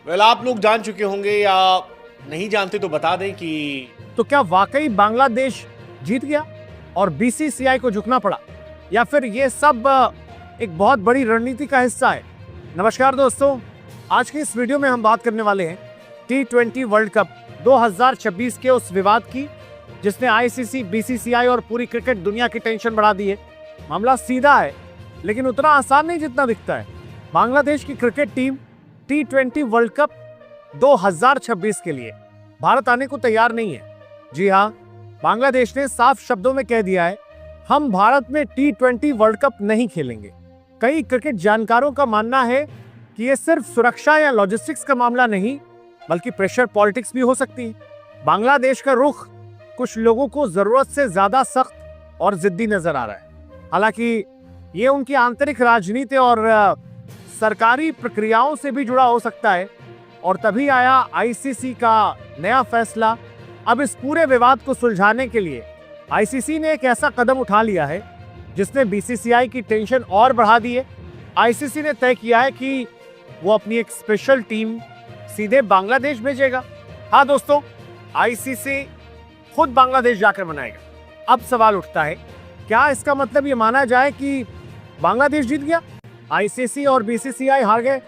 आप लोग जान चुके होंगे या नहीं जानते तो बता दें कि तो क्या वाकई बांग्लादेश जीत गया और बीसीसीआई को झुकना पड़ा, या फिर ये सब एक बहुत बड़ी रणनीति का हिस्सा है? नमस्कार दोस्तों, आज की इस वीडियो में हम बात करने वाले हैं T20 वर्ल्ड कप 2026 के उस विवाद की जिसने आईसीसी, बीसीसीआई और पूरी क्रिकेट दुनिया की टेंशन बढ़ा दी है। मामला सीधा है लेकिन उतना आसान नहीं जितना दिखता है। बांग्लादेश की cricket team T20 world cup 2026 के लिए भारत आने को तैयार नहीं है। जी हाँ, बांग्लादेश ने साफ शब्दों में कह दिया है, हम भारत में T20 वर्ल्ड कप नहीं खेलेंगे। कई क्रिकेट जानकारों का मानना है कि यह सिर्फ सुरक्षा या लॉजिस्टिक्स का मामला नहीं बल्कि प्रेशर पॉलिटिक्स भी हो सकती है। बांग्लादेश का रुख कुछ लोगों को जरूरत से ज्यादा सख्त और जिद्दी नजर आ रहा है। हालांकि ये उनकी आंतरिक राजनीति और सरकारी प्रक्रियाओं से भी जुड़ा हो सकता है। और तभी आया आईसीसी का नया फैसला। अब इस पूरे विवाद को सुलझाने के लिए आईसीसी ने एक ऐसा कदम उठा लिया है जिसने बीसीसीआई की टेंशन और बढ़ा दी है। आईसीसी ने तय किया है कि वो अपनी एक स्पेशल टीम सीधे बांग्लादेश भेजेगा। हाँ दोस्तों, आईसीसी खुद बांग्लादेश जाकर मनाएगा। अब सवाल उठता है, क्या इसका मतलब ये माना जाए कि बांग्लादेश जीत गया, आईसीसी और बीसीसीआई हार गए?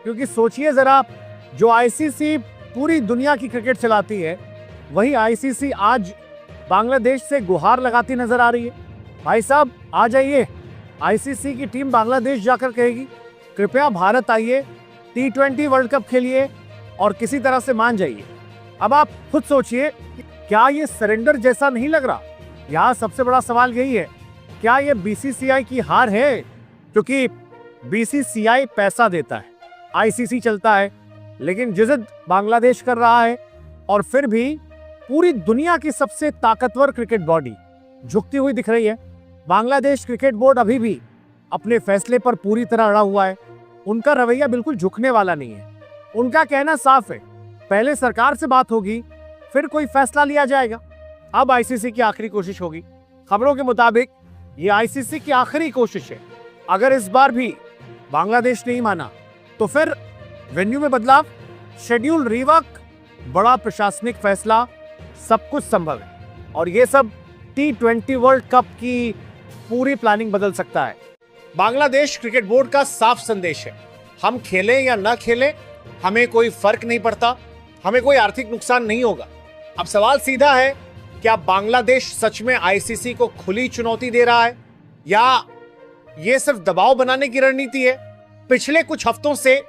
क्योंकि सोचिए जरा, जो आईसीसी पूरी दुनिया की क्रिकेट चलाती है, वही आईसीसी आज बांग्लादेश से गुहार लगाती नजर आ रही है। भाई साहब आ जाइए, आईसीसी की टीम बांग्लादेश जाकर कहेगी, कृपया भारत आइए, T20 वर्ल्ड कप खेलिए और किसी तरह से मान जाइए। अब आप खुद सोचिए, क्या ये सरेंडर जैसा नहीं लग रहा? यहाँ सबसे बड़ा सवाल यही है, क्या ये बीसीसीआई की हार है? क्योंकि बीसीसीआई पैसा देता है, आईसीसी चलता है, लेकिन जिद बांग्लादेश कर रहा है। और फिर भी पूरी दुनिया की सबसे ताकतवर क्रिकेट बॉडी झुकती हुई दिख रही है। बांग्लादेश क्रिकेट बोर्ड अभी भी अपने फैसले पर पूरी तरह अड़ा हुआ है। उनका रवैया बिल्कुल झुकने वाला नहीं है। उनका कहना साफ है, पहले सरकार से बात होगी, फिर कोई फैसला लिया जाएगा। अब आईसीसी की आखिरी कोशिश होगी। खबरों के मुताबिक ये आईसीसी की आखिरी कोशिश है। अगर इस बार भी बांग्लादेश नहीं माना तो फिर वेन्यू में बदलाव, शेड्यूल रीवर्क, बड़ा प्रशासनिक फैसला, सब कुछ संभव है। और ये सब T20 वर्ल्ड कप की पूरी प्लानिंग बदल सकता है। बांग्लादेश क्रिकेट बोर्ड का साफ संदेश है, हम खेलें या ना खेलें, हमें कोई फर्क नहीं पड़ता, हमें कोई आर्थिक नुकसान नहीं होगा। अब सवाल सीधा है, क्या बांग्लादेश सच में आईसीसी को खुली चुनौती दे रहा है या यह सिर्फ दबाव बनाने की रणनीति है? पिछले कुछ हफ्तों से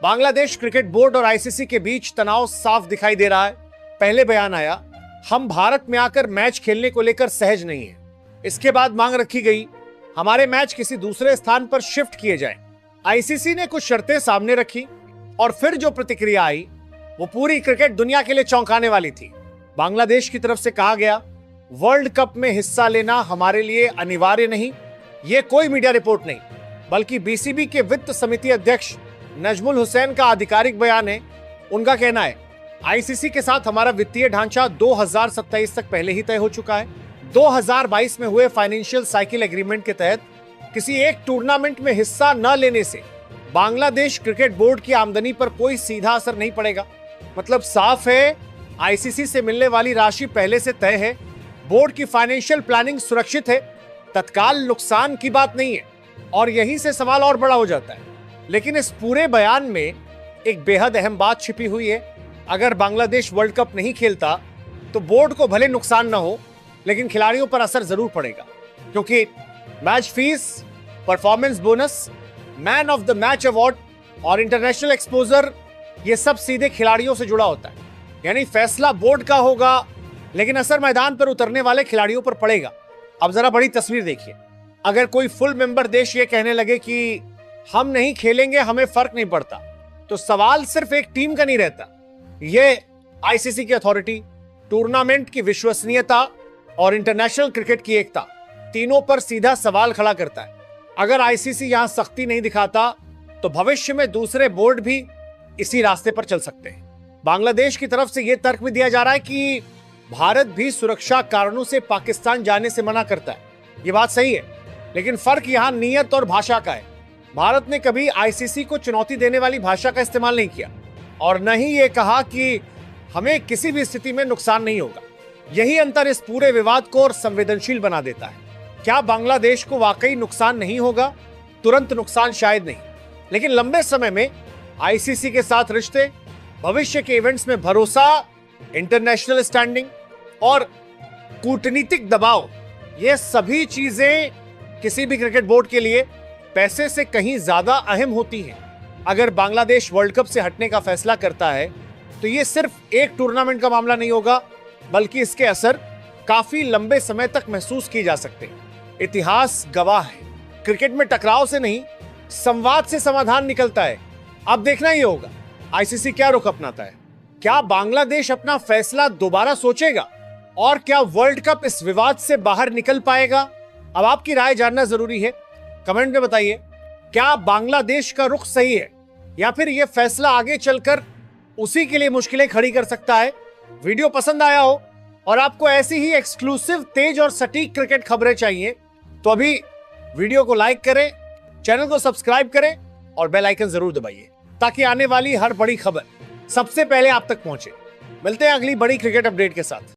बांग्लादेश क्रिकेट बोर्ड और आईसीसी के बीच तनाव साफ दिखाई दे रहा है। पहले बयान आया, हम भारत में आकर मैच खेलने को लेकर सहज नहीं है। इसके बाद मांग रखी गई, हमारे मैच किसी दूसरे स्थान पर शिफ्ट किए जाएं। आईसीसी ने कुछ शर्तें सामने रखी और फिर जो प्रतिक्रिया आई वो पूरी क्रिकेट दुनिया के लिए चौंकाने वाली थी। बांग्लादेश की तरफ से कहा गया, वर्ल्ड कप में हिस्सा लेना हमारे लिए अनिवार्य नहीं। ये कोई मीडिया रिपोर्ट नहीं बल्कि बीसीबी के वित्त समिति अध्यक्ष नजमुल हुसैन का आधिकारिक बयान है। उनका कहना है, आईसीसी के साथ हमारा वित्तीय ढांचा 2027 तक पहले ही तय हो चुका है। 2022 में हुए फाइनेंशियल साइकिल एग्रीमेंट के तहत किसी एक टूर्नामेंट में हिस्सा न लेने से बांग्लादेश क्रिकेट बोर्ड की आमदनी पर कोई सीधा असर नहीं पड़ेगा। मतलब साफ है, आईसीसी से मिलने वाली राशि पहले से तय है, बोर्ड की फाइनेंशियल प्लानिंग सुरक्षित है, तत्काल नुकसान की बात नहीं है। और यहीं से सवाल और बड़ा हो जाता है। लेकिन इस पूरे बयान में एक बेहद अहम बात छिपी हुई है। अगर बांग्लादेश वर्ल्ड कप नहीं खेलता तो बोर्ड को भले नुकसान ना हो, लेकिन खिलाड़ियों पर असर जरूर पड़ेगा, क्योंकि match fees, performance bonus, man of the match award और इंटरनेशनल एक्सपोजर, ये सब सीधे खिलाड़ियों से जुड़ा होता है। यानी फैसला बोर्ड का होगा लेकिन असर मैदान पर उतरने वाले खिलाड़ियों पर पड़ेगा। अब जरा बड़ी तस्वीर देखिए, अगर कोई फुल मेंबर देश ये कहने लगे कि हम नहीं खेलेंगे, हमें फर्क नहीं पड़ता, तो सवाल सिर्फ एक टीम का नहीं रहता, ये आईसीसी की अथॉरिटी, टूर्नामेंट की विश्वसनीयता और इंटरनेशनल क्रिकेट की एकता, तीनों पर सीधा सवाल खड़ा करता है। अगर आईसीसी यहां सख्ती नहीं दिखाता तो भविष्य में दूसरे बोर्ड भी इसी रास्ते पर चल सकते हैं। बांग्लादेश की तरफ से यह तर्क भी दिया जा रहा है कि भारत भी सुरक्षा कारणों से पाकिस्तान जाने से मना करता है। ये बात सही है, लेकिन फर्क यहां नियत और भाषा का है। भारत ने कभी आईसीसी को चुनौती देने वाली भाषा का इस्तेमाल नहीं किया। और न ही ये कहा कि हमें किसी भी स्थिति में नुकसान नहीं होगा। यही अंतर इस पूरे विवाद को और संवेदनशील बना देता है। क्या बांग्लादेश को वाकई नुकसान नहीं होगा? तुरंत नुकसान शायद नहीं, लेकिन लंबे समय में आईसीसी के साथ रिश्ते, भविष्य के इवेंट्स में भरोसा, इंटरनेशनल स्टैंडिंग और कूटनीतिक दबाव, ये सभी चीजें किसी भी क्रिकेट बोर्ड के लिए पैसे से कहीं ज्यादा अहम होती हैं। अगर बांग्लादेश वर्ल्ड कप से हटने का फैसला करता है तो ये सिर्फ एक टूर्नामेंट का मामला नहीं होगा, बल्कि इसके असर काफी लंबे समय तक महसूस किए जा सकते हैं। इतिहास गवाह है, क्रिकेट में टकराव से नहीं, संवाद से समाधान निकलता है। अब देखना ही होगा आईसीसी क्या रुख अपनाता है। क्या बांग्लादेश अपना फैसला दोबारा सोचेगा और क्या वर्ल्ड कप इस विवाद से बाहर निकल पाएगा? अब आपकी राय जानना जरूरी है। कमेंट में बताइए, क्या बांग्लादेश का रुख सही है या फिर यह फैसला आगे चलकर उसी के लिए मुश्किलें खड़ी कर सकता है? वीडियो पसंद आया हो और आपको ऐसी ही एक्सक्लूसिव, तेज और सटीक क्रिकेट खबरें चाहिए तो अभी वीडियो को लाइक करें, चैनल को सब्सक्राइब करें और बेल आइकन जरूर दबाइए ताकि आने वाली हर बड़ी खबर सबसे पहले आप तक पहुंचे। मिलते हैं अगली बड़ी क्रिकेट अपडेट के साथ।